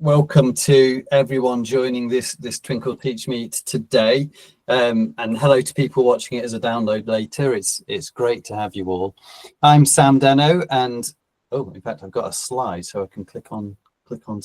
welcome to everyone joining this Twinkl TeachMeet today, and hello to people watching it as a download later. It's great to have you all. I'm Sam Deno, and in fact I've got a slide, so I can click onto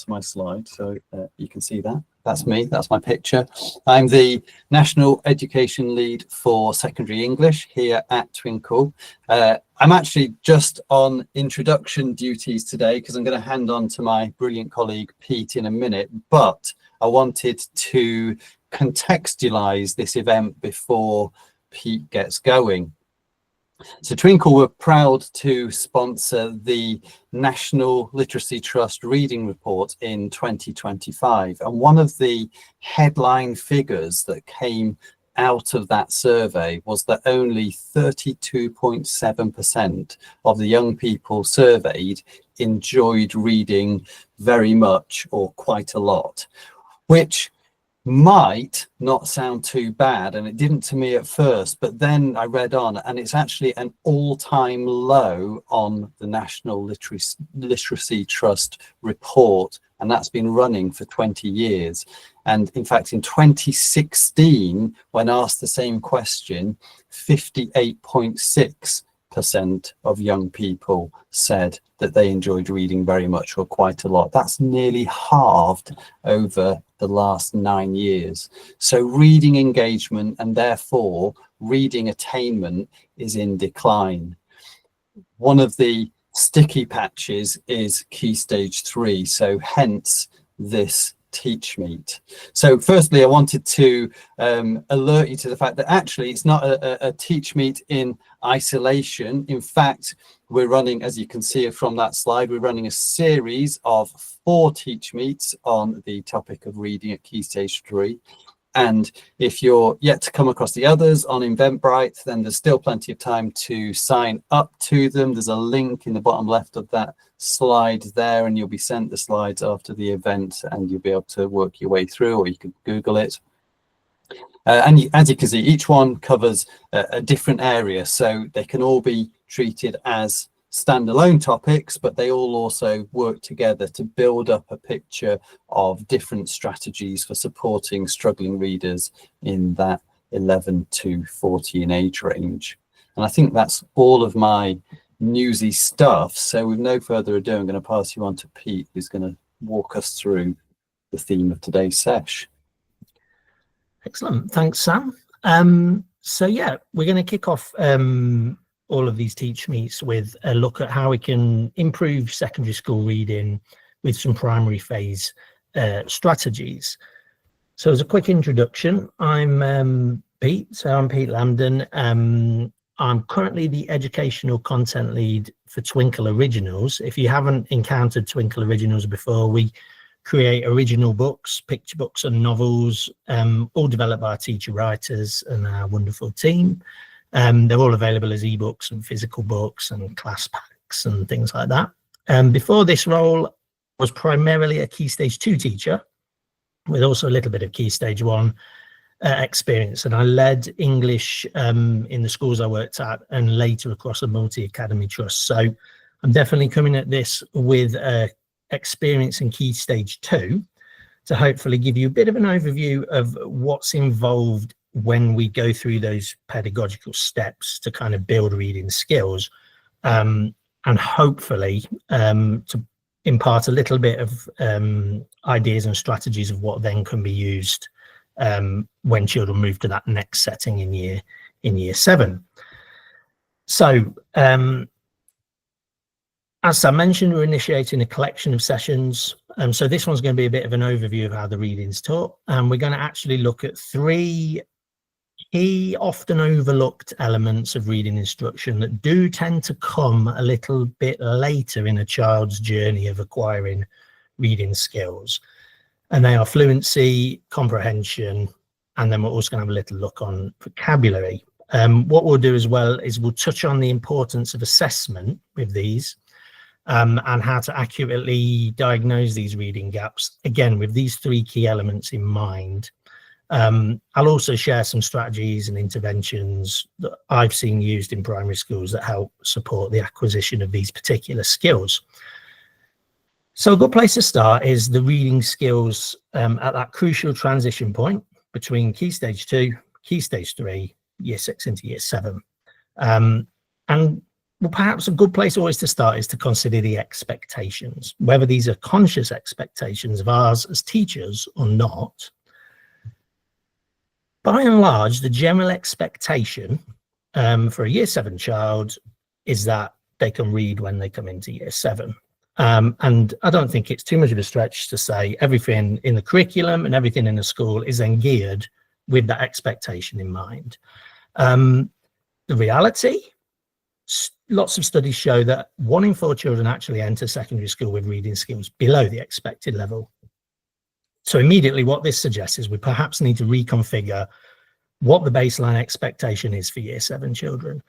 my slide so you can see that. That's me, that's my picture. I'm the National Education Lead for Secondary English here at Twinkl. I'm actually just on introduction duties today because I'm going to hand on to my brilliant colleague Pete in a minute, but I wanted to contextualize this event before Pete gets going. So Twinkl were proud to sponsor the National Literacy Trust Reading Report in 2025. And one of the headline figures that came out of that survey was that only 32.7% of the young people surveyed enjoyed reading very much or quite a lot, which might not sound too bad, and it didn't to me at first, but then I read on and it's actually an all-time low on the National Literacy Trust report, and that's been running for 20 years. And in fact, in 2016, when asked the same question, 58.6% of young people said that they enjoyed reading very much or quite a lot. That's nearly halved over the last 9 years. So reading engagement and therefore reading attainment is in decline. One of the sticky patches is Key Stage 3, so hence this TeachMeet. So firstly, I wanted to alert you to the fact that actually it's not a TeachMeet in isolation. In fact, we're running, as you can see from that slide, we're running a series of 4 TeachMeets on the topic of reading at Key Stage 3. And if you're yet to come across the others on Eventbrite, then there's still plenty of time to sign up to them. There's a link in the bottom left of that slide there, and you'll be sent the slides after the event, and you'll be able to work your way through, or you can Google it. As you can see, each one covers a different area, so they can all be treated as standalone topics, but they all also work together to build up a picture of different strategies for supporting struggling readers in that 11 to 14 age range. And I think that's all of my newsy stuff. So with no further ado, I'm going to pass you on to Pete, who's going to walk us through the theme of today's sesh. Excellent. Thanks, Sam. So yeah, we're going to kick off all of these TeachMeets with a look at how we can improve secondary school reading with some primary phase strategies. So as a quick introduction, I'm Pete. So I'm Pete Lambden. I'm currently the educational content lead for Twinkl Originals. If you haven't encountered Twinkl Originals before, we create original books, picture books and novels, all developed by teacher writers and our wonderful team. They're all available as ebooks and physical books and class packs and things like that. Before this role, I was primarily a Key Stage 2 teacher with also a little bit of Key Stage 1 experience, and I led English in the schools I worked at and later across a multi-academy trust. So I'm definitely coming at this with experience in Key Stage 2 to hopefully give you a bit of an overview of what's involved when we go through those pedagogical steps to kind of build reading skills, and hopefully to impart a little bit of ideas and strategies of what then can be used when children move to that next setting in year 7. So as I mentioned, we're initiating a collection of sessions. So this one's going to be a bit of an overview of how the reading's taught, and we're going to actually look at 3 key, often overlooked elements of reading instruction that do tend to come a little bit later in a child's journey of acquiring reading skills. And they are fluency, comprehension, and then we're also going to have a little look on vocabulary. What we'll do as well is we'll touch on the importance of assessment with these, and how to accurately diagnose these reading gaps, again, with these 3 key elements in mind. I'll also share some strategies and interventions that I've seen used in primary schools that help support the acquisition of these particular skills. So a good place to start is the reading skills at that crucial transition point between Key Stage 2, Key Stage 3, Year 6 into Year 7. And well, perhaps a good place always to start is to consider the expectations, whether these are conscious expectations of ours as teachers or not. By and large, the general expectation for a Year 7 child is that they can read when they come into Year 7. And I don't think it's too much of a stretch to say everything in the curriculum and everything in the school is then geared with that expectation in mind. The reality, lots of studies show that 1 in 4 children actually enter secondary school with reading skills below the expected level. So immediately what this suggests is we perhaps need to reconfigure what the baseline expectation is for Year 7 children,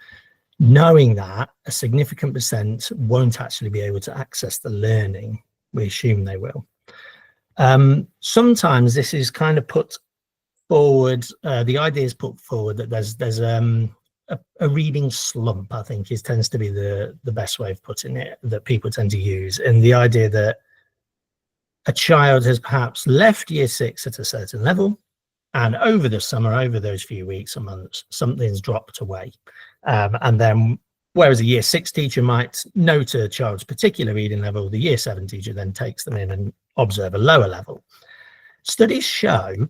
knowing that a significant percent won't actually be able to access the learning we assume they will. Sometimes this is kind of put forward, the idea is put forward that there's a reading slump, I think tends to be the best way of putting it, that people tend to use. And the idea that a child has perhaps left Year 6 at a certain level, and over the summer, over those few weeks or months, something's dropped away. And then, whereas a Year 6 teacher might note a child's particular reading level, the Year 7 teacher then takes them in and observe a lower level. Studies show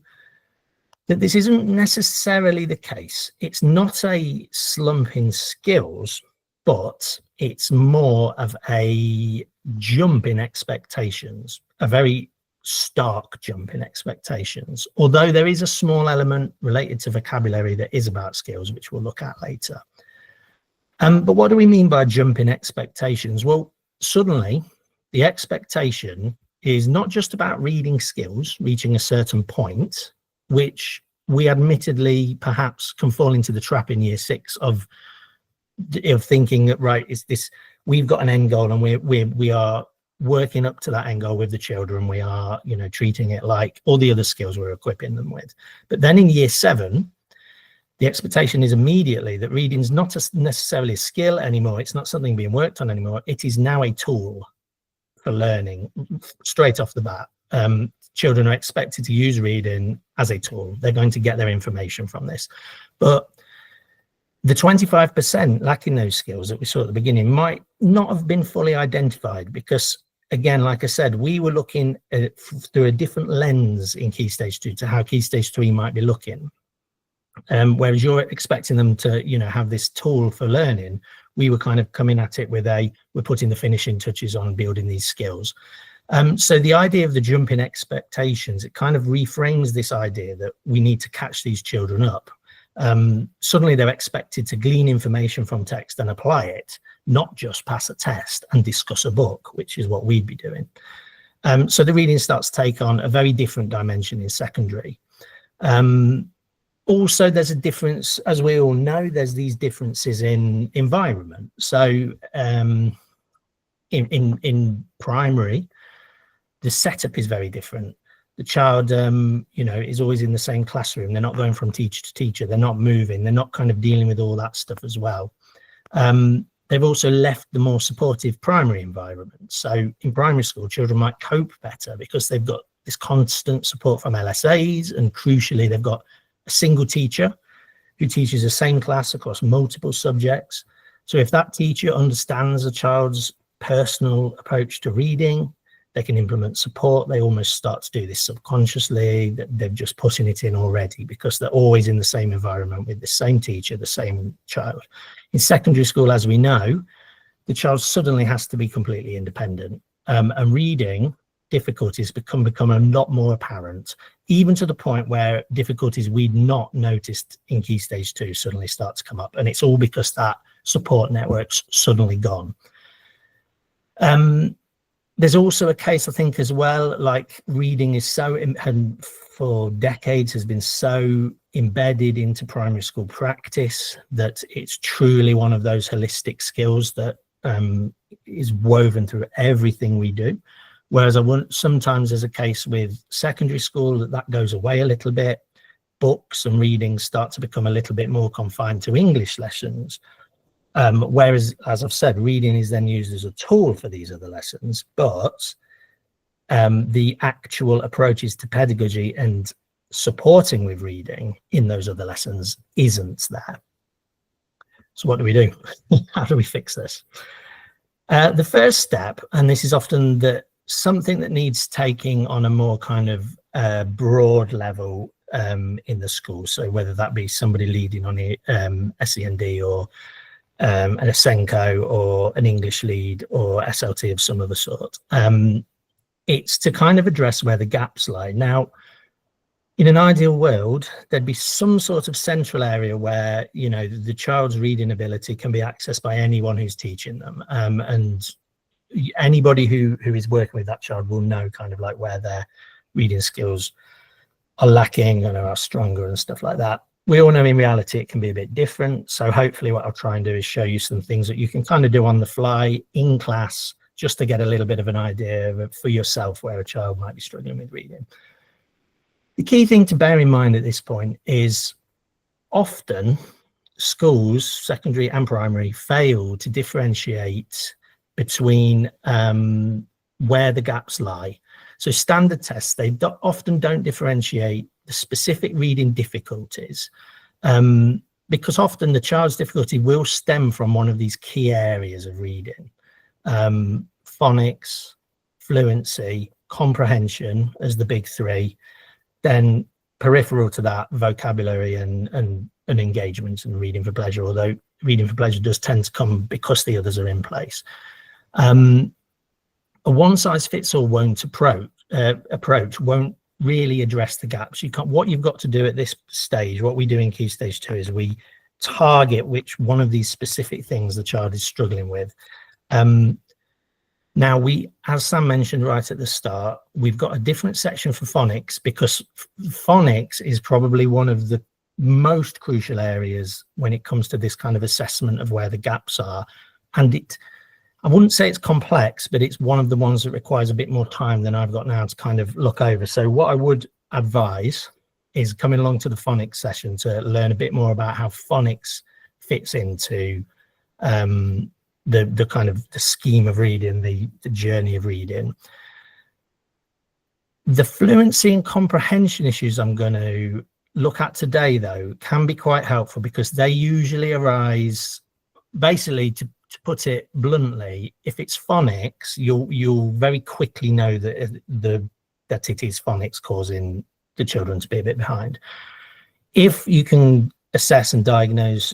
that this isn't necessarily the case. It's not a slump in skills, but it's more of a jump in expectations, a very stark jump in expectations, although there is a small element related to vocabulary that is about skills, which we'll look at later. But what do we mean by jump in expectations? Well, suddenly the expectation is not just about reading skills, reaching a certain point, which we admittedly perhaps can fall into the trap in Year 6 of thinking that, right, is this, we've got an end goal and we are working up to that end goal with the children. We are, treating it like all the other skills we're equipping them with. But then in Year 7, the expectation is immediately that reading is not necessarily a skill anymore. It's not something being worked on anymore. It is now a tool for learning straight off the bat. Children are expected to use reading as a tool. They're going to get their information from this. But the 25% lacking those skills that we saw at the beginning might not have been fully identified because, again, like I said, we were looking at, through a different lens in Key Stage 2 to how Key Stage 3 might be looking. Whereas you're expecting them to, have this tool for learning, we were kind of coming at it with we're putting the finishing touches on building these skills. So the idea of the jump in expectations, it kind of reframes this idea that we need to catch these children up. Suddenly they're expected to glean information from text and apply it, not just pass a test and discuss a book, which is what we'd be doing. So the reading starts to take on a very different dimension in secondary. Also, there's a difference, as we all know, there's these differences in environment. So in primary, the setup is very different. The child, is always in the same classroom. They're not going from teacher to teacher. They're not moving. They're not kind of dealing with all that stuff as well. They've also left the more supportive primary environment. So in primary school, children might cope better because they've got this constant support from LSAs, and crucially, they've got a single teacher who teaches the same class across multiple subjects. So if that teacher understands a child's personal approach to reading, they can implement support. They almost start to do this subconsciously. They're just putting it in already because they're always in the same environment with the same teacher, the same child. In secondary school, as we know, the child suddenly has to be completely independent. And reading difficulties become a lot more apparent, even to the point where difficulties we'd not noticed in Key Stage 2 suddenly start to come up. And it's all because that support network's suddenly gone. There's also a case, I think, as well, like reading is so, and for decades has been so embedded into primary school practice that it's truly one of those holistic skills that is woven through everything we do. Whereas sometimes there's a case with secondary school that goes away a little bit. Books and reading start to become a little bit more confined to English lessons. Whereas, as I've said, reading is then used as a tool for these other lessons. But the actual approaches to pedagogy and supporting with reading in those other lessons isn't there. So what do we do? How do we fix this? The first step, and this is often something that needs taking on a more kind of broad level in the school. So whether that be somebody leading on a SEND or an Asenko or an English lead or SLT of some other sort, it's to kind of address where the gaps lie. Now, in an ideal world, there'd be some sort of central area where, you know, the child's reading ability can be accessed by anyone who's teaching them. And anybody who is working with that child will know kind of like where their reading skills are lacking and are stronger and stuff like that. We all know in reality it can be a bit different. So hopefully what I'll try and do is show you some things that you can kind of do on the fly in class, just to get a little bit of an idea for yourself where a child might be struggling with reading. The key thing to bear in mind at this point is often schools, secondary and primary, fail to differentiate between where the gaps lie. So standard tests, they often don't differentiate the specific reading difficulties, because often the child's difficulty will stem from one of these key areas of reading. Phonics, fluency, comprehension as the big three, then peripheral to that, vocabulary and engagement and reading for pleasure, although reading for pleasure does tend to come because the others are in place. A one-size-fits-all approach won't really address the gaps. What you've got to do at this stage, what we do in Key Stage 2 is we target which one of these specific things the child is struggling with. Now, as Sam mentioned right at the start, we've got a different section for phonics because phonics is probably one of the most crucial areas when it comes to this kind of assessment of where the gaps are. And I wouldn't say it's complex, but it's one of the ones that requires a bit more time than I've got now to kind of look over. So what I would advise is coming along to the phonics session to learn a bit more about how phonics fits into the kind of the scheme of reading, the journey of reading. The fluency and comprehension issues I'm going to look at today, though, can be quite helpful because they usually arise, basically, to put it bluntly, if it's phonics, you'll very quickly know that it is phonics causing the children to be a bit behind. If you can assess and diagnose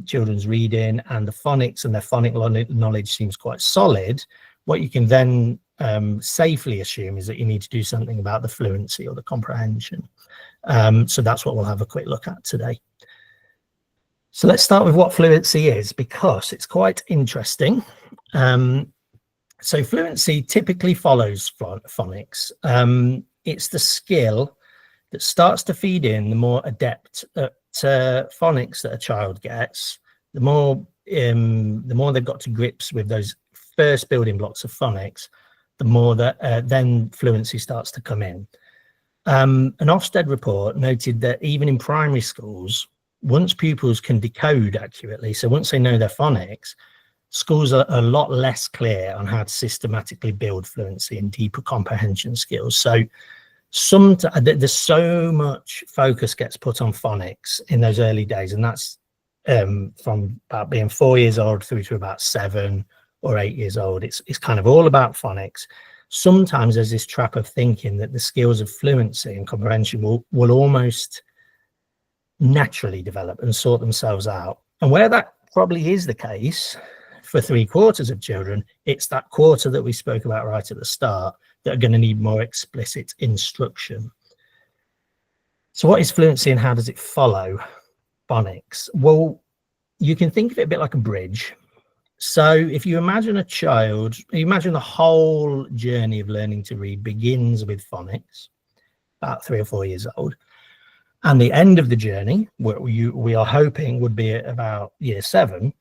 children's reading and the phonics and their phonic knowledge seems quite solid, what you can then safely assume is that you need to do something about the fluency or the comprehension. So that's what we'll have a quick look at today. So let's start with what fluency is, because it's quite interesting. So fluency typically follows phonics. It's the skill that starts to feed in the more adept at phonics that a child gets, the more they've got to grips with those first building blocks of phonics, the more that then fluency starts to come in. An Ofsted report noted that even in primary schools, once pupils can decode accurately, so once they know their phonics, schools are a lot less clear on how to systematically build fluency and deeper comprehension skills. So there's so much focus gets put on phonics in those early days, and that's from about being 4 years old through to about 7 or 8 years old. It's kind of all about phonics. Sometimes there's this trap of thinking that the skills of fluency and comprehension will almost naturally develop and sort themselves out. And where that probably is the case for 3/4 of children, it's that quarter that we spoke about right at the start that are going to need more explicit instruction. So what is fluency and how does it follow phonics? Well, you can think of it a bit like a bridge. So if you imagine a child, imagine the whole journey of learning to read begins with phonics, about 3 or 4 years old. And the end of the journey, what we are hoping would be at about year 7,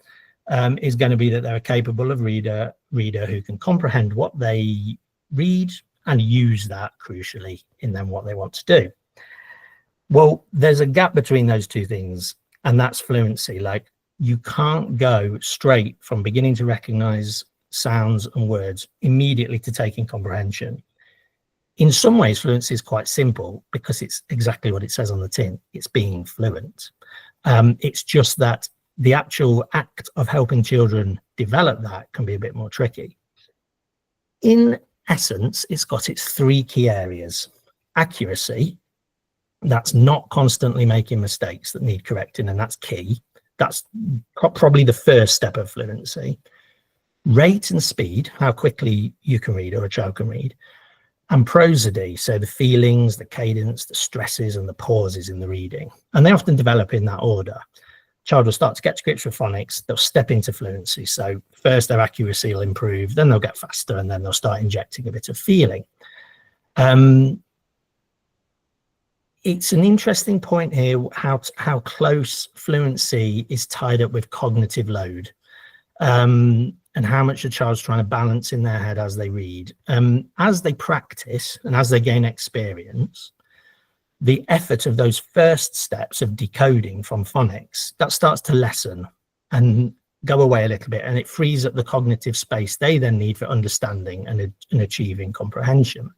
is going to be that they're a capable of reader who can comprehend what they read and use that crucially in then what they want to do. Well, there's a gap between those two things, and that's fluency. Like, you can't go straight from beginning to recognize sounds and words immediately to taking comprehension. In some ways, fluency is quite simple because it's exactly what it says on the tin. It's being fluent. It's just that the actual act of helping children develop that can be a bit more tricky. In essence, it's got its three key areas. Accuracy, that's not constantly making mistakes that need correcting, and that's key. That's probably the first step of fluency. Rate and speed, how quickly you can read or a child can read. And prosody, so the feelings, the cadence, the stresses and the pauses in the reading. And they often develop in that order. Child will start to get to grips with phonics, they'll step into fluency. So first their accuracy will improve, then they'll get faster, and then they'll start injecting a bit of feeling. It's an interesting point here, how close fluency is tied up with cognitive load. And how much a child's trying to balance in their head as they read. As they practice and as they gain experience, the effort of those first steps of decoding from phonics, that starts to lessen and go away a little bit, and it frees up the cognitive space they then need for understanding and achieving comprehension.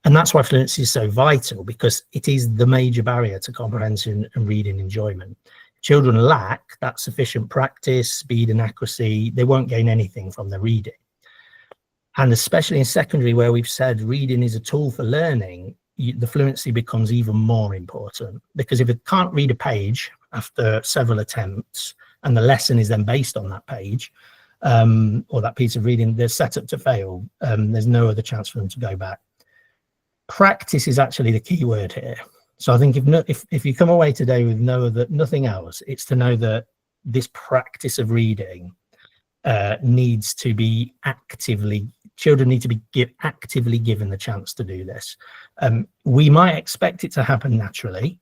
And that's why fluency is so vital, because it is the major barrier to comprehension and reading enjoyment. Children lack that sufficient practice, speed and accuracy, they won't gain anything from the reading. And especially in secondary, where we've said reading is a tool for learning, the fluency becomes even more important, because if it can't read a page after several attempts and the lesson is then based on that page or that piece of reading, they're set up to fail. There's no other chance for them to go back. Practice is actually the key word here. So I think if you come away today with nothing else, it's to know that this practice of reading needs to be children need to be actively given the chance to do this. We might expect it to happen naturally,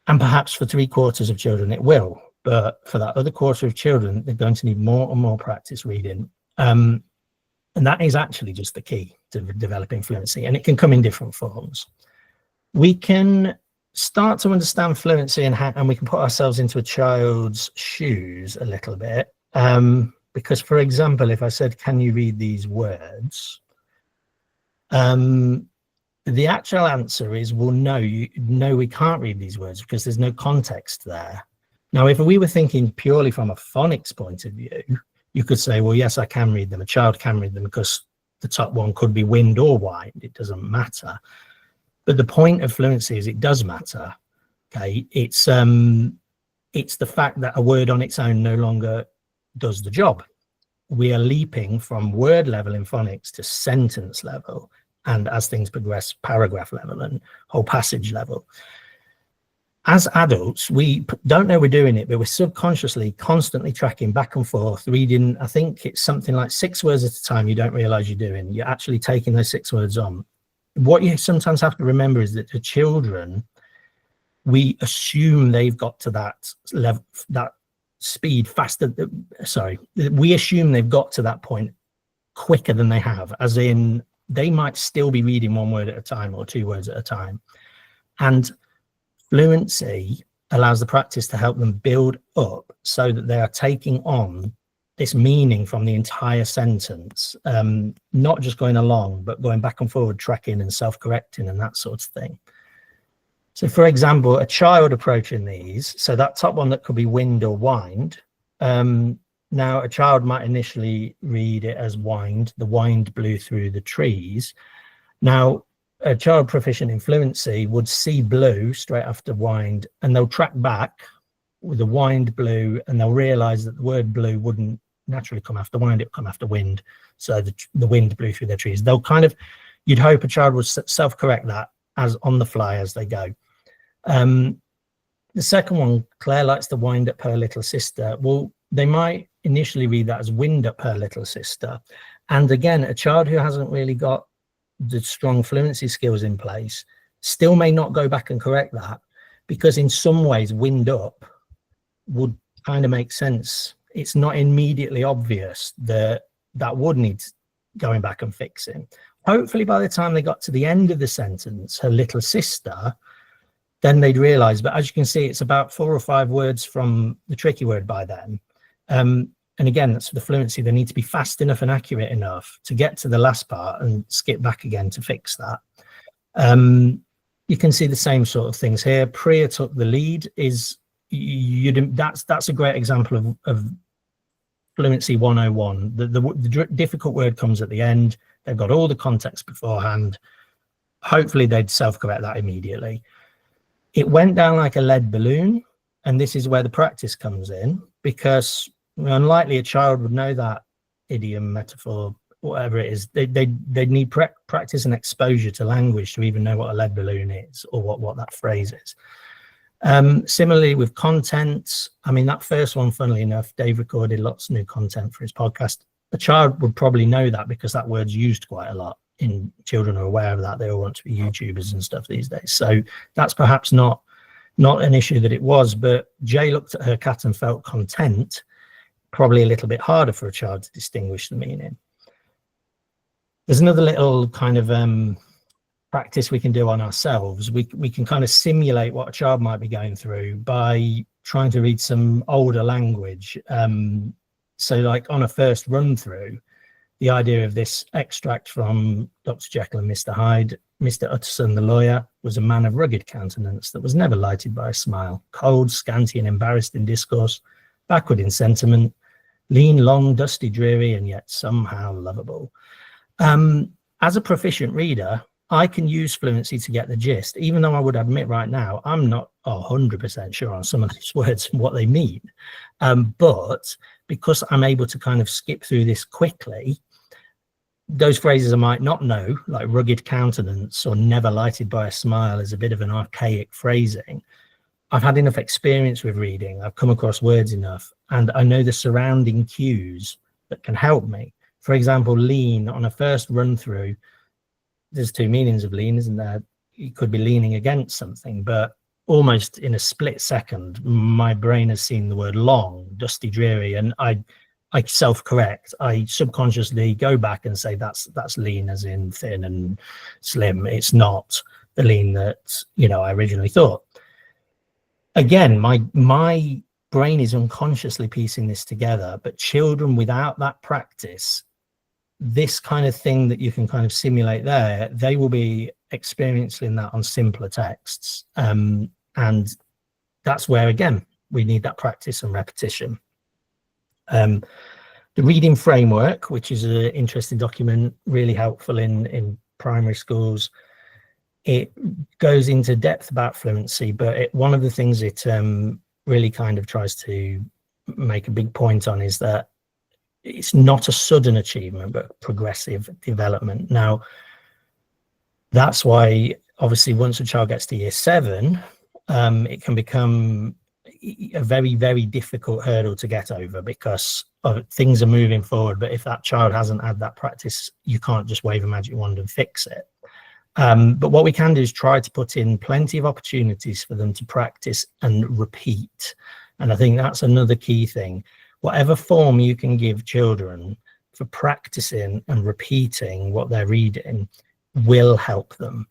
and perhaps for 3/4 of children it will, but for that other quarter of children, they're going to need more and more practice reading. And that is actually just the key to developing fluency, and it can come in different forms. We can start to understand fluency and we can put ourselves into a child's shoes a little bit. Because, for example, if I said, can you read these words? The actual answer is, well, no, we can't read these words because there's no context there. Now, if we were thinking purely from a phonics point of view, you could say, well, yes, I can read them. A child can read them because the top one could be wind or wide. It doesn't matter. But the point of fluency is it does matter. Okay, it's the fact that a word on its own no longer does the job. We are leaping from word level in phonics to sentence level, and as things progress, paragraph level and whole passage level. As adults, we don't know we're doing it, but we're subconsciously constantly tracking back and forth, reading. I think it's something like 6 words at a time you don't realize you're doing. You're actually taking those 6 words on. What you sometimes have to remember is that the children, we assume they've got to that level, that speed faster. We assume they've got to that point quicker than they have, as in they might still be reading 1 word at a time or 2 words at a time. And fluency allows the practice to help them build up so that they are taking on this meaning from the entire sentence, not just going along, but going back and forward, tracking and self-correcting and that sort of thing. So, for example, a child approaching these, so that top one that could be wind or wind, now a child might initially read it as wind, the wind blew through the trees. Now, a child proficient in fluency would see blue straight after wind, and they'll track back with the wind blew, and they'll realize that the word blue wouldn't naturally come after wind, it would come after wind. So the wind blew through their trees. They'll you'd hope a child would self-correct that as on the fly as they go. The second one, Claire likes to wind up her little sister. Well, they might initially read that as wind up her little sister. And again, a child who hasn't really got the strong fluency skills in place still may not go back and correct that, because in some ways wind up would kind of make sense. It's not immediately obvious that would need going back and fixing. Hopefully by the time they got to the end of the sentence, her little sister, then they'd realize. But as you can see, it's about 4 or 5 words from the tricky word by then. And again, that's for the fluency. They need to be fast enough and accurate enough to get to the last part and skip back again to fix that. You can see the same sort of things here. Priya took the lead. That's a great example of fluency 101. The difficult word comes at the end. They've got all the context beforehand. Hopefully they'd self-correct that immediately. It went down like a lead balloon, and this is where the practice comes in, because unlikely a child would know that idiom, metaphor, whatever it is. They'd need practice and exposure to language to even know what a lead balloon is, or what that phrase is. Similarly with content, I mean, that first one, funnily enough, Dave recorded lots of new content for his podcast. A child would probably know that because that word's used quite a lot. In children are aware of that. They all want to be YouTubers and stuff these days. So that's perhaps not an issue that it was, but Jay looked at her cat and felt content, probably a little bit harder for a child to distinguish the meaning. There's another little kind of practice we can do on ourselves. We can kind of simulate what a child might be going through by trying to read some older language. So like on a first run through, the idea of this extract from Dr. Jekyll and Mr. Hyde: Mr. Utterson, the lawyer, was a man of rugged countenance that was never lighted by a smile, cold, scanty, and embarrassed in discourse, backward in sentiment, lean, long, dusty, dreary, and yet somehow lovable. As a proficient reader, I can use fluency to get the gist, even though I would admit right now, I'm not 100% sure on some of these words and what they mean. But because I'm able to kind of skip through this quickly, those phrases I might not know, like rugged countenance or never lighted by a smile, is a bit of an archaic phrasing. I've had enough experience with reading. I've come across words enough, and I know the surrounding cues that can help me. For example, lean, on a first run through, there's two meanings of lean, isn't there? You could be leaning against something, but almost in a split second, my brain has seen the word long, dusty, dreary, and I self-correct. I subconsciously go back and say that's lean as in thin and slim. It's not the lean that, you know, I originally thought. Again, my brain is unconsciously piecing this together, but children without that practice, this kind of thing that you can kind of simulate there, they will be experiencing that on simpler texts. And that's where, again, we need that practice and repetition. The reading framework, which is an interesting document, really helpful in primary schools. It goes into depth about fluency, but one of the things it really kind of tries to make a big point on is that it's not a sudden achievement, but progressive development. Now, that's why, obviously, once a child gets to year 7, it can become a very, very difficult hurdle to get over, because things are moving forward. But if that child hasn't had that practice, you can't just wave a magic wand and fix it. But what we can do is try to put in plenty of opportunities for them to practice and repeat. And I think that's another key thing. Whatever form you can give children for practicing and repeating what they're reading will help them.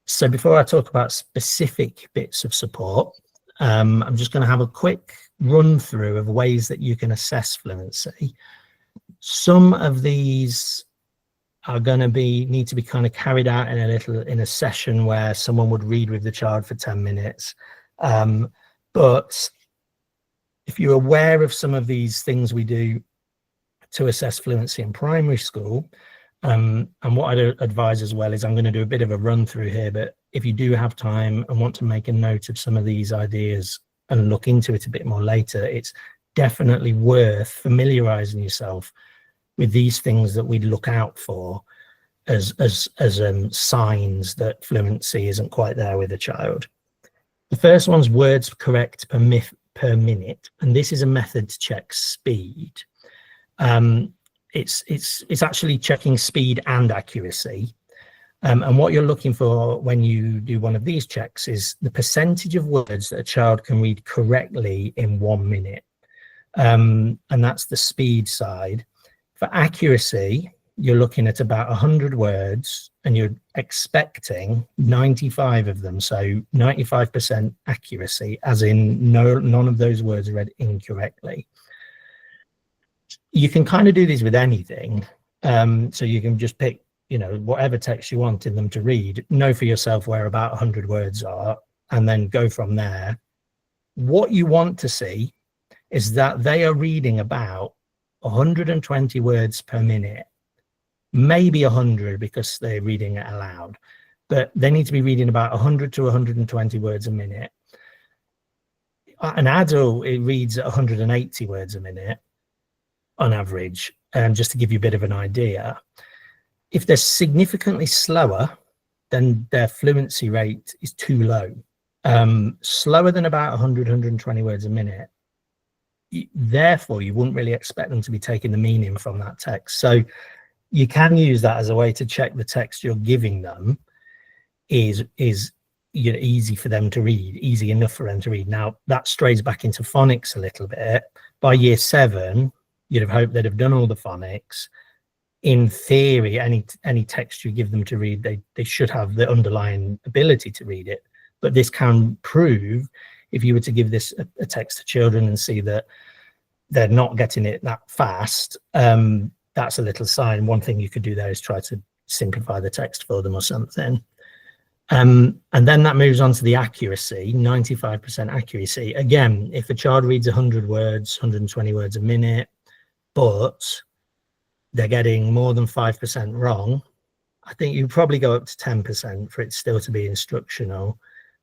So before I talk about specific bits of support, I'm just going to have a quick run through of ways that you can assess fluency. Some of these are going to need to be kind of carried out in a session where someone would read with the child for 10 minutes. But if you're aware of some of these things we do to assess fluency in primary school, and what I'd advise as well is, I'm going to do a bit of a run through here, but if you do have time and want to make a note of some of these ideas and look into it a bit more later, it's definitely worth familiarizing yourself with these things that we'd look out for as signs that fluency isn't quite there with a child. The first one's words correct per minute, and this is a method to check speed. It's actually checking speed and accuracy. And what you're looking for when you do one of these checks is the percentage of words that a child can read correctly in 1 minute. And that's the speed side. For accuracy, you're looking at about 100 words and you're expecting 95 of them. So 95% accuracy, as in none of those words are read incorrectly. You can kind of do this with anything. So you can just pick, whatever text you want in them to read, know for yourself where about 100 words are, and then go from there. What you want to see is that they are reading about 120 words per minute, maybe 100 because they're reading it aloud, but they need to be reading about 100 to 120 words a minute. An adult, it reads at 180 words a minute on average, just to give you a bit of an idea. If they're significantly slower, then their fluency rate is too low. Slower than about 100, 120 words a minute. Therefore, you wouldn't really expect them to be taking the meaning from that text. So you can use that as a way to check the text you're giving them is easy for them to read, easy enough for them to read. Now, that strays back into phonics a little bit. By year 7, you'd have hoped they'd have done all the phonics. In theory, any text you give them to read, they should have the underlying ability to read it. But this can prove, if you were to give this a text to children and see that they're not getting it that fast, that's a little sign. One thing you could do there is try to simplify the text for them or something. And then that moves on to the accuracy, 95% accuracy. Again, if a child reads 100 words, 120 words a minute, but they're getting more than 5% wrong, I think you probably go up to 10% for it still to be instructional.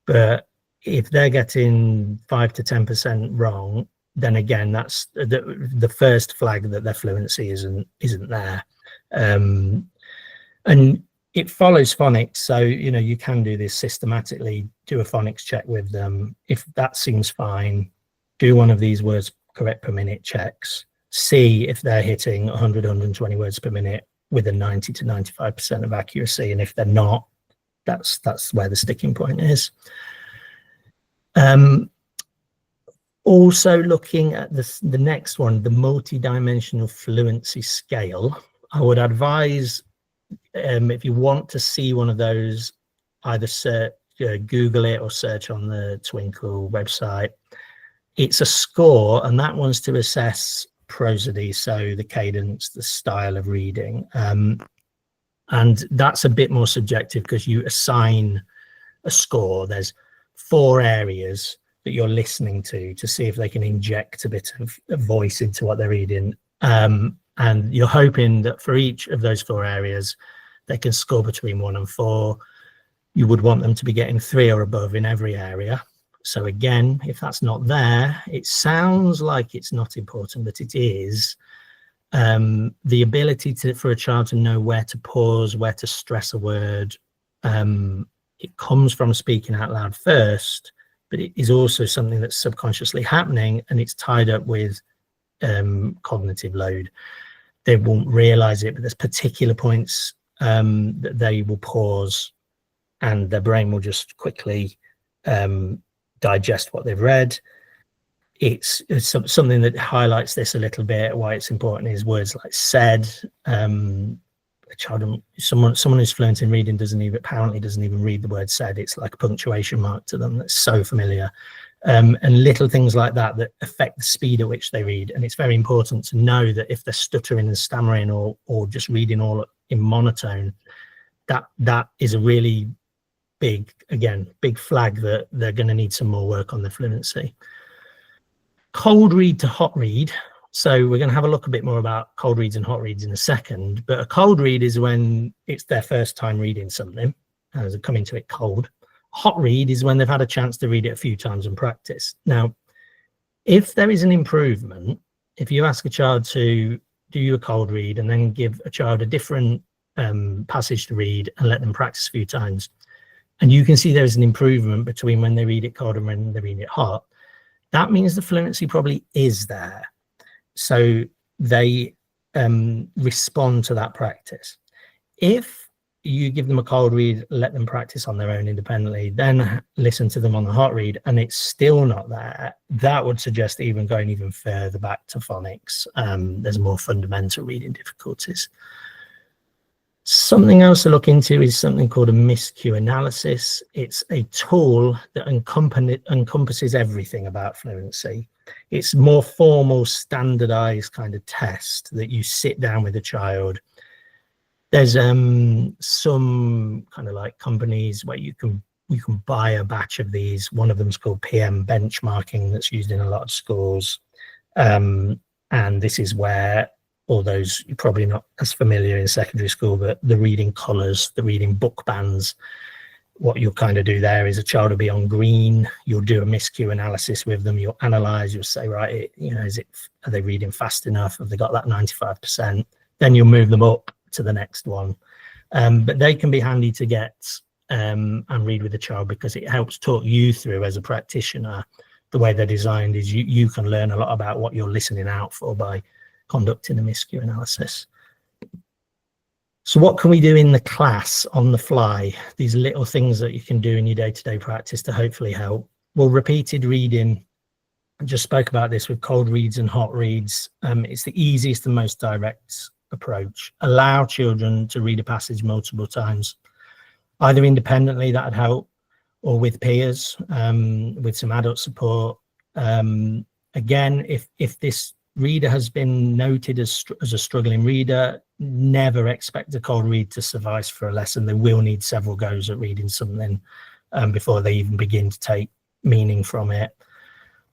But if they're getting 5 to 10% wrong, then again, that's the first flag that their fluency isn't there. And it follows phonics, so you can do this systematically. Do a phonics check with them. If that seems fine, do one of these words correct per minute checks. See if they're hitting 100, 120 words per minute with a 90 to 95% of accuracy. And if they're not, that's where the sticking point is. Also looking at the next one, the multi-dimensional fluency scale, I would advise, if you want to see one of those, either Google it or search on the Twinkl website. It's a score, and that one's to assess prosody, so the cadence, the style of reading. And that's a bit more subjective because you assign a score. There's 4 areas that you're listening to see if they can inject a bit of voice into what they're reading. And you're hoping that for each of those 4 areas, they can score between 1 and 4. You would want them to be getting 3 or above in every area. So again, if that's not there, it sounds like it's not important, but it is. The ability for a child to know where to pause, where to stress a word, it comes from speaking out loud first, but it is also something that's subconsciously happening, and it's tied up with cognitive load. They won't realize it, but there's particular points that they will pause, and their brain will just quickly digest what they've read. It's something that highlights this a little bit. Why it's important is words like said. A child, someone who's fluent in reading apparently doesn't even read the word said. It's like a punctuation mark to them. That's so familiar. And little things like that affect the speed at which they read. And it's very important to know that if they're stuttering and stammering or just reading all in monotone, that is a really big flag that they're going to need some more work on their fluency. Cold read to hot read. So we're going to have a look a bit more about cold reads and hot reads in a second. But a cold read is when it's their first time reading something, as they come into it cold. Hot read is when they've had a chance to read it a few times and practice. Now, if there is an improvement, if you ask a child to do a cold read and then give a child a different passage to read and let them practice a few times, and you can see there's an improvement between when they read it cold and when they read it hot, that means the fluency probably is there. So they respond to that practice. If you give them a cold read, let them practice on their own independently, then listen to them on the hot read, and it's still not there, that would suggest going even further back to phonics. There's more fundamental reading difficulties. Something else to look into is something called a miscue analysis. It's a tool that encompasses everything about fluency. It's more formal, standardized kind of test that you sit down with a child. There's some kind of like companies where you can buy a batch of these. One of them is called PM benchmarking, that's used in a lot of schools. And this is where, all those you're probably not as familiar in secondary school, but the reading colours, the reading book bands, what you'll kind of do there is a child will be on green, you'll do a miscue analysis with them, you'll analyse, you'll say, right, are they reading fast enough? Have they got that 95%? Then you'll move them up to the next one. But they can be handy to get and read with the child, because it helps talk you through as a practitioner. The way they're designed is you can learn a lot about what you're listening out for by conducting a miscue analysis. So what can we do in the class on the fly? These little things that you can do in your day-to-day practice to hopefully help. Well, repeated reading, I just spoke about this with cold reads and hot reads. It's the easiest and most direct approach. Allow children to read a passage multiple times, either independently, that would help, or with peers, with some adult support. Again, if this reader has been noted as a struggling reader, never expect a cold read to suffice for a lesson. They will need several goes at reading something before they even begin to take meaning from it.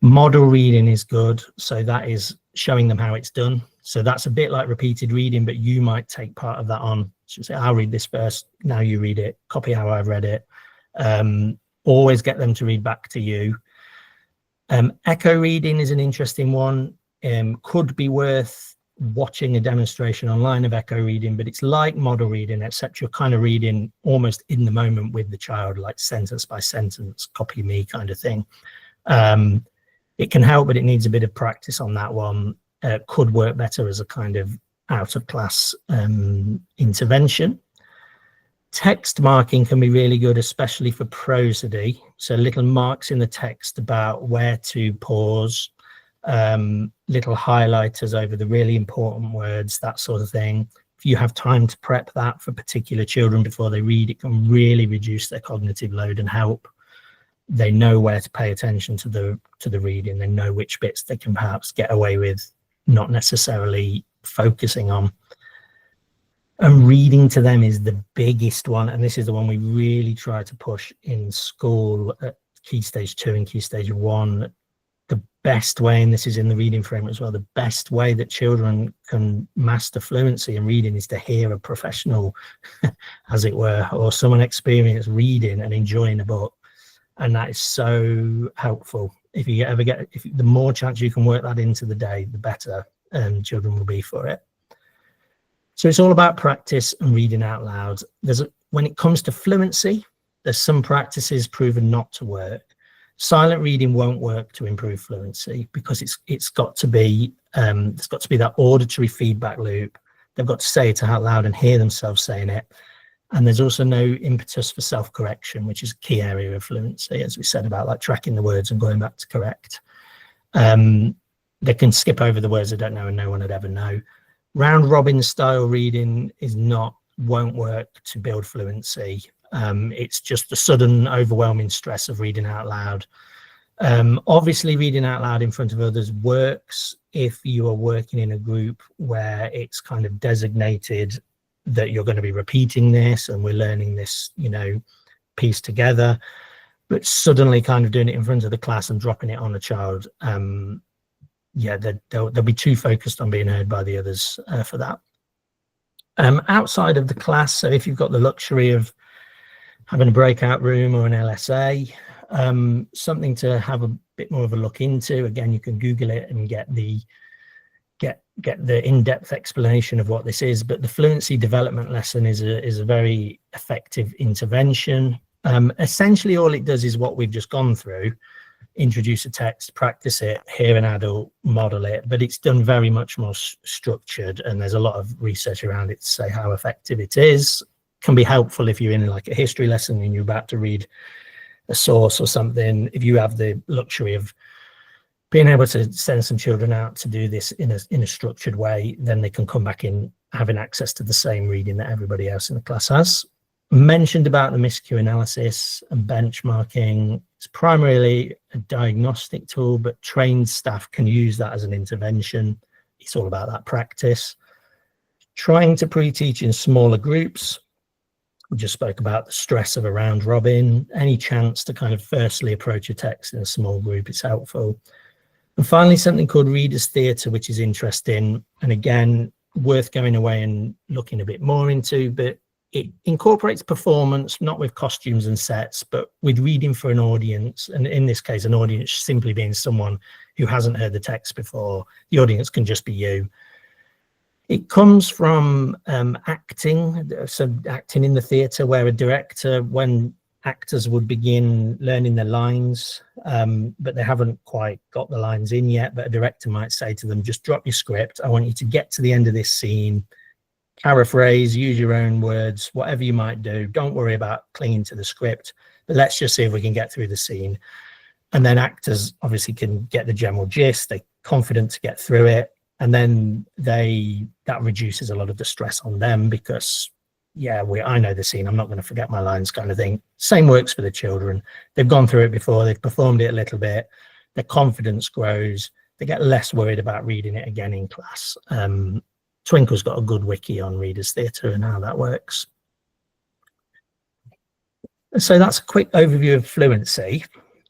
Model reading is good, so that is showing them how it's done. So that's a bit like repeated reading, but you might take part of that on. So say, I'll read this first, now you read it, copy how I've read it. Always get them to read back to you. Echo reading is an interesting one. Could be worth watching a demonstration online of echo reading, but it's like model reading, except you're kind of reading almost in the moment with the child, like sentence by sentence, copy me kind of thing. It can help, but it needs a bit of practice on that one. Could work better as a kind of out of class intervention. Text marking can be really good, especially for prosody. So little marks in the text about where to pause, little highlighters over the really important words, that sort of thing. If you have time to prep that for particular children before they read, it can really reduce their cognitive load and help. They know where to pay attention to the reading. They know which bits they can perhaps get away with not necessarily focusing on. And reading to them is the biggest one, and this is the one we really try to push in school at Key Stage 2 and Key Stage 1. The best way, and this is in the reading framework as well, the best way that children can master fluency in reading is to hear a professional, as it were, or someone experienced reading and enjoying a book. And that is so helpful. If the more chance you can work that into the day, the better children will be for it. So it's all about practice and reading out loud. When it comes to fluency, there's some practices proven not to work. Silent reading won't work to improve fluency, because it's got to be that auditory feedback loop. They've got to say it out loud and hear themselves saying it. And there's also no impetus for self-correction, which is a key area of fluency, as we said, about like tracking the words and going back to correct. They can skip over the words they don't know and no one would ever know. Round robin style reading won't work to build fluency. It's just the sudden overwhelming stress of reading out loud. Obviously reading out loud in front of others works if you are working in a group where it's kind of designated that you're going to be repeating this and we're learning this, piece together. But suddenly kind of doing it in front of the class and dropping it on a child, they'll be too focused on being heard by the others for that. Outside of the class, so if you've got the luxury of having a breakout room or an LSA, something to have a bit more of a look into. Again, you can Google it and get the in-depth explanation of what this is, but the fluency development lesson is a very effective intervention. Essentially all it does is what we've just gone through: introduce a text, practice it, hear an adult, model it, but it's done very much more structured, and there's a lot of research around it to say how effective it is. Can be helpful if you're in like a history lesson and you're about to read a source or something. If you have the luxury of being able to send some children out to do this in a structured way, then they can come back in having access to the same reading that everybody else in the class has. Mentioned about the miscue analysis and benchmarking. It's primarily a diagnostic tool, but trained staff can use that as an intervention. It's all about that practice. Trying to pre-teach in smaller groups. We just spoke about the stress of a round robin. Any chance to kind of firstly approach a text in a small group is helpful. And finally, something called readers theatre, which is interesting. And again, worth going away and looking a bit more into, but it incorporates performance, not with costumes and sets, but with reading for an audience. And in this case, an audience simply being someone who hasn't heard the text before. The audience can just be you. It comes from acting, so acting in the theatre, where a director, when actors would begin learning their lines, but they haven't quite got the lines in yet, but a director might say to them, just drop your script. I want you to get to the end of this scene, paraphrase, use your own words, whatever you might do. Don't worry about clinging to the script, but let's just see if we can get through the scene. And then actors obviously can get the general gist, they're confident to get through it. And then that reduces a lot of the stress on them because, yeah, I know the scene, I'm not going to forget my lines kind of thing. Same works for the children. They've gone through it before, they've performed it a little bit, their confidence grows, they get less worried about reading it again in class. Twinkl's got a good wiki on readers theatre and how that works. So that's a quick overview of fluency.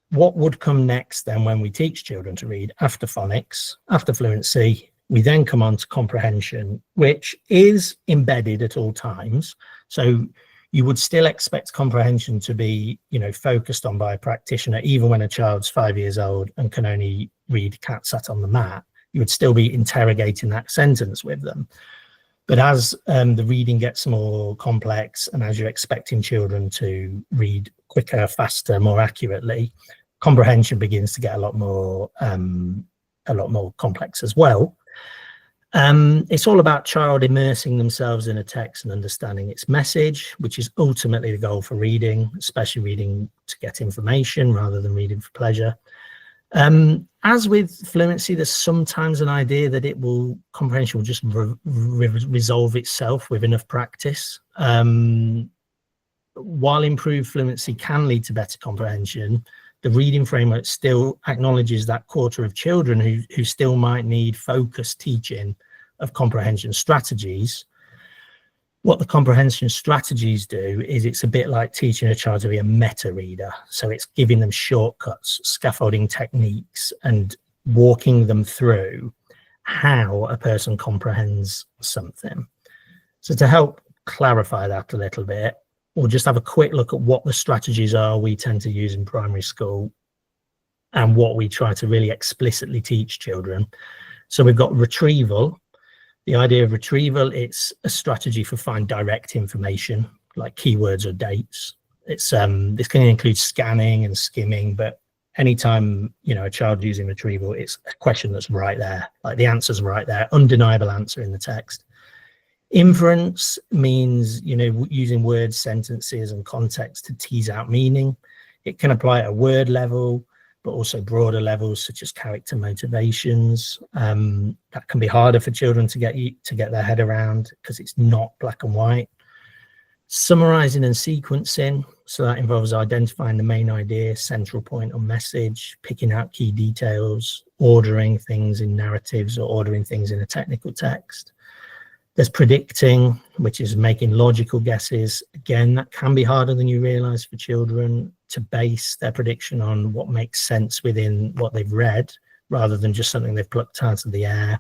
What would come next then when we teach children to read? After phonics, after fluency, we then come on to comprehension, which is embedded at all times. So you would still expect comprehension to be, focused on by a practitioner, even when a child's 5 years old and can only read cat sat on the mat. You would still be interrogating that sentence with them. But as the reading gets more complex and as you're expecting children to read quicker, faster, more accurately, comprehension begins to get a lot more complex as well. It's all about child immersing themselves in a text and understanding its message, which is ultimately the goal for reading, especially reading to get information rather than reading for pleasure. As with fluency, there's sometimes an idea that comprehension will just resolve itself with enough practice. While improved fluency can lead to better comprehension, the reading framework still acknowledges that quarter of children who still might need focused teaching of comprehension strategies. What the comprehension strategies do is it's a bit like teaching a child to be a meta reader. So it's giving them shortcuts, scaffolding techniques, and walking them through how a person comprehends something. So to help clarify that a little bit, we'll just have a quick look at what the strategies are we tend to use in primary school and what we try to really explicitly teach children. So we've got retrieval. The idea of retrieval, it's a strategy for finding direct information like keywords or dates. It's this can include scanning and skimming, but anytime a child using retrieval, it's a question that's right there, like the answer's right there, undeniable answer in the text. Inference means using words, sentences, and context to tease out meaning. It can apply at a word level, but also broader levels such as character motivations. That can be harder for children to get their head around because it's not black and white. Summarizing and sequencing, so that involves identifying the main idea, central point or message, picking out key details, ordering things in narratives or ordering things in a technical text. There's predicting, which is making logical guesses. Again, that can be harder than you realize for children to base their prediction on what makes sense within what they've read, rather than just something they've plucked out of the air.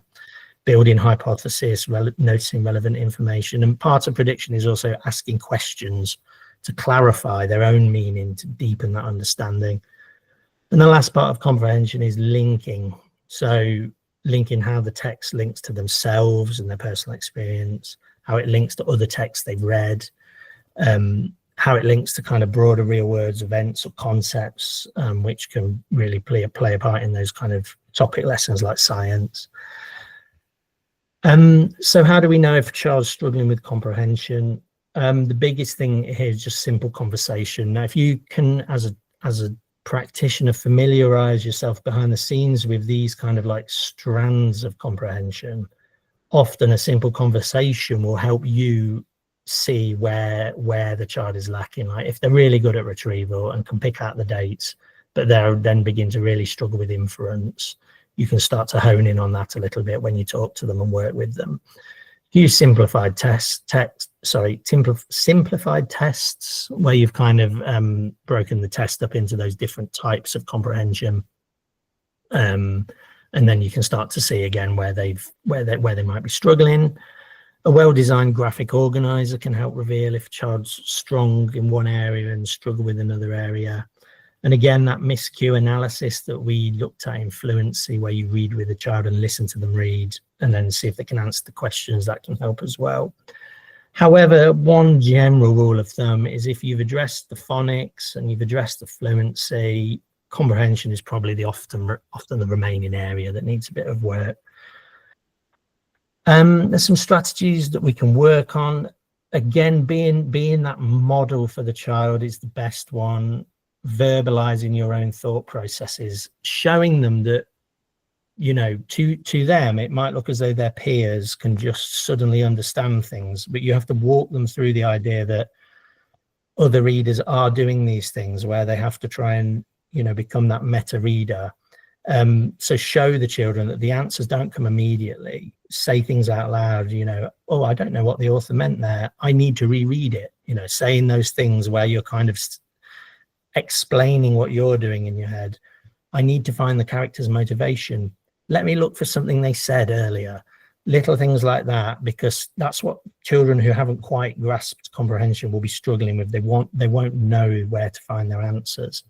Building hypothesis, noticing relevant information. And part of prediction is also asking questions to clarify their own meaning, to deepen that understanding. And the last part of comprehension is linking. So linking how the text links to themselves and their personal experience, how it links to other texts they've read, how it links to kind of broader real words, events or concepts, which can really play a part in those kind of topic lessons like science. So how do we know if a child's struggling with comprehension? The biggest thing here is just simple conversation. Now, if you can, as a practitioner, familiarize yourself behind the scenes with these kind of like strands of comprehension, often a simple conversation will help you see where the child is lacking. Like if they're really good at retrieval and can pick out the dates, but they then begin to really struggle with inference, you can start to hone in on that a little bit when you talk to them and work with them. Use simplified simplified tests where you've kind of broken the test up into those different types of comprehension, and then you can start to see again where they might be struggling. A well-designed graphic organizer can help reveal if a child's strong in one area and struggle with another area. And again, that miscue analysis that we looked at in fluency, where you read with a child and listen to them read and then see if they can answer the questions, that can help as well. However, one general rule of thumb is if you've addressed the phonics and you've addressed the fluency, comprehension is probably the often the remaining area that needs a bit of work. There's some strategies that we can work on. Again, being that model for the child is the best one. Verbalizing your own thought processes, showing them that, you know, to them it might look as though their peers can just suddenly understand things, but you have to walk them through the idea that other readers are doing these things, where they have to try and, you know, become that meta reader. So show the children that the answers don't come immediately. Say things out loud, you know, oh, I don't know what the author meant there, I need to reread it. You know, saying those things where you're kind of explaining what you're doing in your head. I need to find the character's motivation. Let me look for something they said earlier. Little things like that, because that's what children who haven't quite grasped comprehension will be struggling with. They won't know where to find their answers.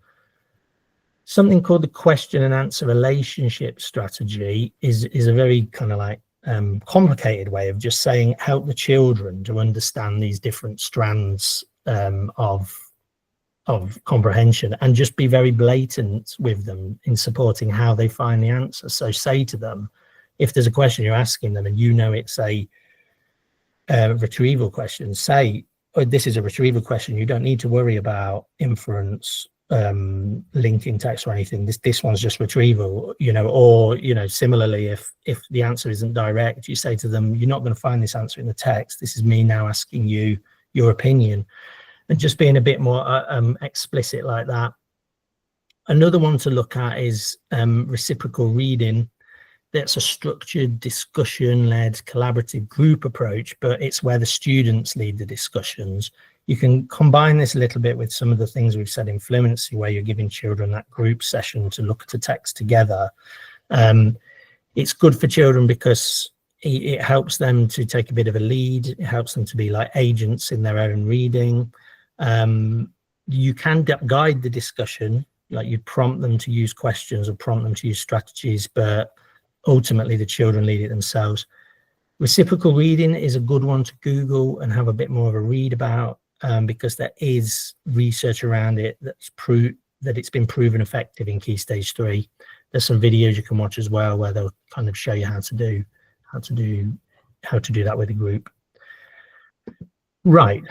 Something called the question and answer relationship strategy is a very kind of like complicated way of just saying, help the children to understand these different strands of comprehension, and just be very blatant with them in supporting how they find the answer. So say to them, if there's a question you're asking them and you know it's a retrieval question, say, oh, this is a retrieval question, you don't need to worry about inference, linking text or anything, this one's just retrieval, you know. Or, you know, similarly, if the answer isn't direct, you say to them, you're not going to find this answer in the text, this is me now asking you your opinion. And just being a bit more explicit like that. Another one to look at is reciprocal reading. That's a structured, discussion-led, collaborative group approach, but it's where the students lead the discussions. You can combine this a little bit with some of the things we've said in fluency, where you're giving children that group session to look at a text together. It's good for children because it helps them to take a bit of a lead. It helps them to be like agents in their own reading. You can guide the discussion, like you prompt them to use questions or prompt them to use strategies, but ultimately the children lead it themselves. Reciprocal reading is a good one to Google and have a bit more of a read about, because there is research around it that's that it's been proven effective in Key Stage 3. There's some videos you can watch as well where they'll kind of show you how to do that with a group. Right,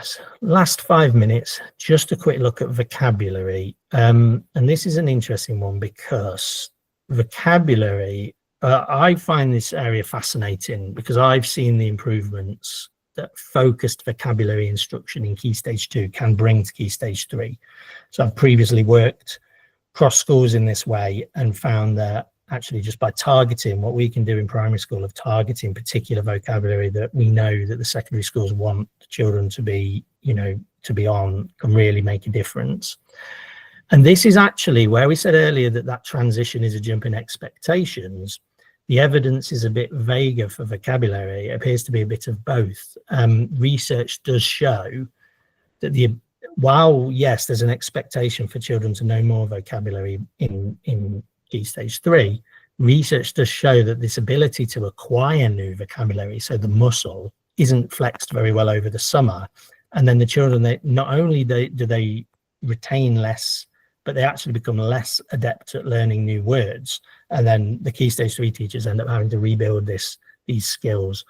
last 5 minutes, just a quick look at vocabulary. And this is an interesting one because vocabulary, I find this area fascinating because I've seen the improvements that focused vocabulary instruction in Key Stage 2 can bring to Key Stage 3. So I've previously worked cross schools in this way and found that actually just by targeting what we can do in primary school, of targeting particular vocabulary that we know that the secondary schools want the children to be, you know, to be on, can really make a difference. And this is actually where we said earlier that transition is a jump in expectations. The evidence is a bit vaguer for vocabulary. It appears to be a bit of both. Research does show that while yes, there's an expectation for children to know more vocabulary in Key Stage 3, research does show that this ability to acquire new vocabulary, so the muscle, isn't flexed very well over the summer. And then the children, they not only do they retain less, but they actually become less adept at learning new words. And then the Key Stage 3 teachers end up having to rebuild these skills.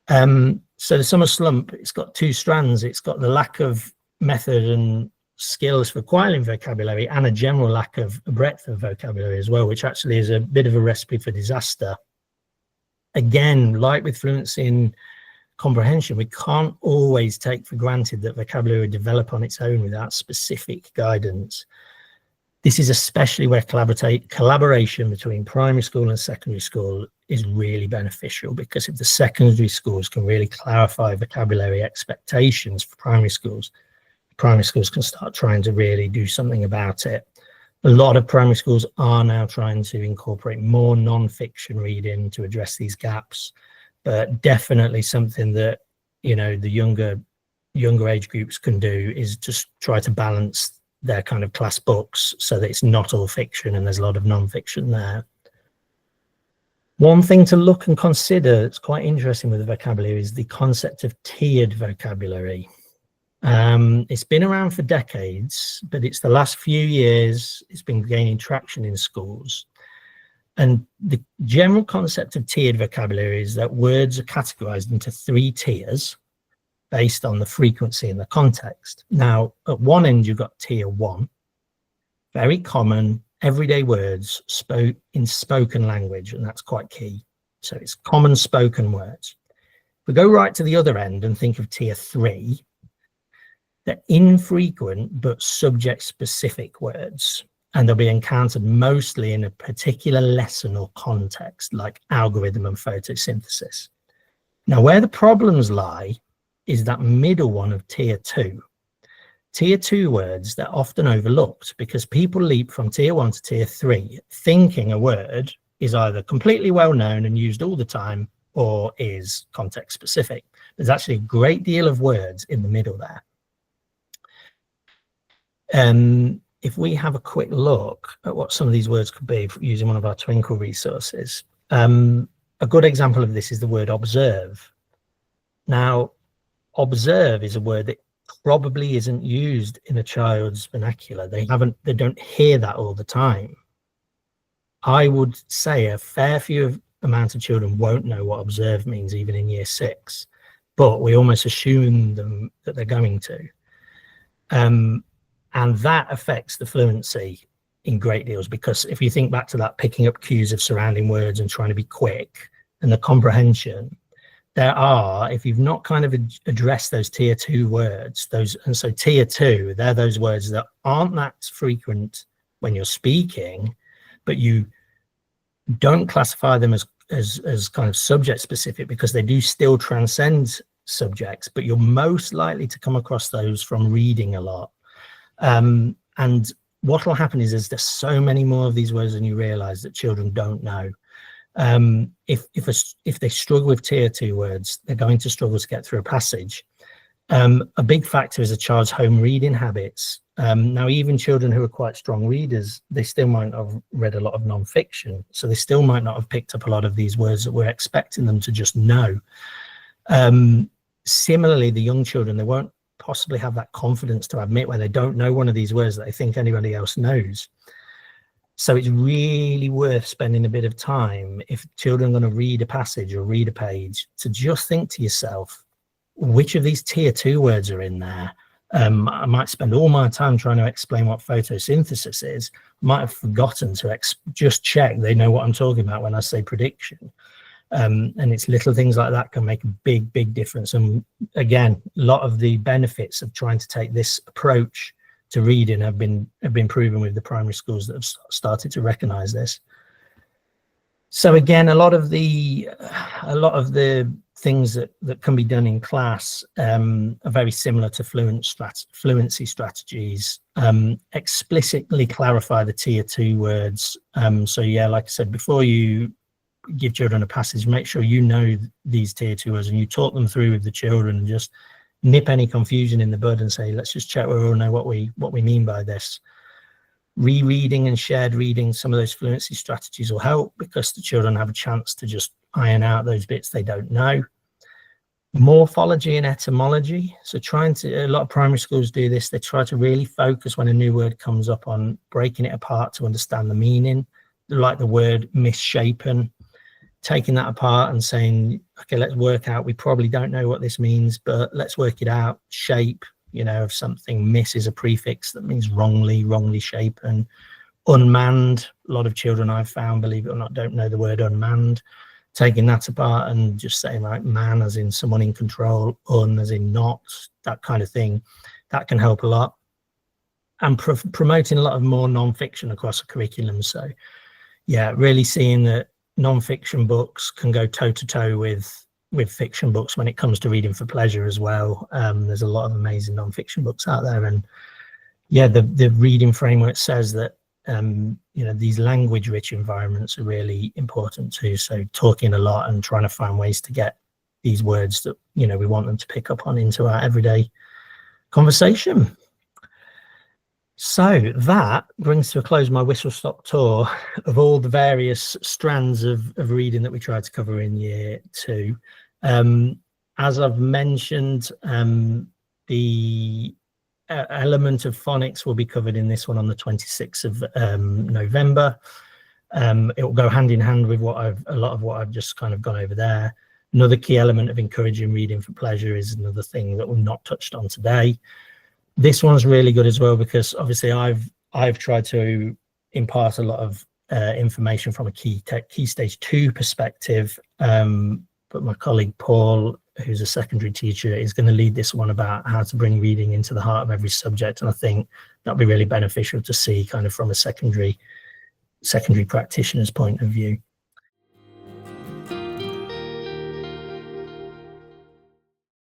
So the summer slump, it's got two strands. It's got the lack of method and skills for acquiring vocabulary, and a general lack of breadth of vocabulary as well, which actually is a bit of a recipe for disaster. again, like with fluency and comprehension, we can't always take for granted that vocabulary will develop on its own without specific guidance. This is especially where collaboration between primary school and secondary school is really beneficial, because if the secondary schools can really clarify vocabulary expectations for primary schools can start trying to really do something about it. A lot of primary schools are now trying to incorporate more non-fiction reading to address these gaps, but definitely something that, you know, the younger age groups can do is just try to balance their kind of class books so that it's not all fiction and there's a lot of non-fiction there. One thing to look and consider that's quite interesting with the vocabulary is the concept of tiered vocabulary. It's been around for decades, but it's the last few years it's been gaining traction in schools. And the general concept of tiered vocabulary is that words are categorized into 3 tiers based on the frequency and the context. Now, at one end, you've got tier 1, very common, everyday words in spoken language, and that's quite key. So it's common spoken words. If we go right to the other end and think of tier 3, they're infrequent but subject-specific words, and they'll be encountered mostly in a particular lesson or context, like algorithm and photosynthesis. Now, where the problems lie is that middle one of tier 2. Tier 2 words, they're often overlooked because people leap from tier 1 to tier 3, thinking a word is either completely well known and used all the time or is context specific. There's actually a great deal of words in the middle there. If we have a quick look at what some of these words could be using one of our Twinkl resources, a good example of this is the word observe. Now, observe is a word that probably isn't used in a child's vernacular. They don't hear that all the time. I would say a fair few amount of children won't know what observe means even in year 6, but we almost assume that they're going to. And that affects the fluency in great deals, because if you think back to that picking up cues of surrounding words and trying to be quick, and the comprehension, there are, if you've not kind of addressed those tier 2 words, and so tier 2, they're those words that aren't that frequent when you're speaking, but you don't classify them as kind of subject specific because they do still transcend subjects, but you're most likely to come across those from reading a lot. And what will happen is there's so many more of these words than you realize that children don't know. If they struggle with tier 2 words, they're going to struggle to get through a passage. A big factor is a child's home reading habits. Now, even children who are quite strong readers, they still might not have read a lot of non-fiction, so they still might not have picked up a lot of these words that we're expecting them to just know. Similarly, the young children, they won't possibly have that confidence to admit when they don't know one of these words that they think anybody else knows. So it's really worth spending a bit of time, if children are going to read a passage or read a page, to just think to yourself, which of these tier 2 words are in there? I might spend all my time trying to explain what photosynthesis is. I might have forgotten to just check they know what I'm talking about when I say prediction. And it's little things like that can make a big difference. And again, a lot of the benefits of trying to take this approach to reading have been proven with the primary schools that have started to recognize this. So again, a lot of the things that can be done in class are very similar to fluency strategies. Explicitly clarify the tier 2 words. So yeah, like I said, before you give children a passage, make sure you know these tier 2 words and you talk them through with the children, and just nip any confusion in the bud and say, let's just check we all know what we mean by this. Rereading and shared reading some of those fluency strategies will help, because the children have a chance to just iron out those bits they don't know. Morphology and etymology. So a lot of primary schools do this. They try to really focus when a new word comes up on breaking it apart to understand the meaning, like the word misshapen. Taking that apart and saying, okay, let's work out, we probably don't know what this means, but let's work it out. Shape, of something, miss is a prefix that means wrongly shapen. Unmanned, a lot of children I've found, believe it or not, don't know the word unmanned. taking that apart and just saying like man as in someone in control, as in not, that kind of thing, that can help a lot. And promoting a lot of more non-fiction across the curriculum. So yeah, really seeing that non-fiction books can go toe-to-toe with fiction books when it comes to reading for pleasure as well. There's a lot of amazing non-fiction books out there, and yeah, the reading framework says that you know, these language-rich environments are really important too. So talking a lot and trying to find ways to get these words that, you know, we want them to pick up on into our everyday conversation. So that brings to a close my whistle-stop tour of all the various strands of reading that we tried to cover in year 2. As I've mentioned, the element of phonics will be covered in this one on the 26th of November. It will go hand in hand with a lot of what I've just kind of gone over there. Another key element of encouraging reading for pleasure is another thing that we've not touched on today. This one's really good as well, because obviously I've tried to impart a lot of information from a key stage 2 perspective, but my colleague Paul, who's a secondary teacher, is going to lead this one about how to bring reading into the heart of every subject, and I think that'll be really beneficial to see kind of from a secondary practitioner's point of view.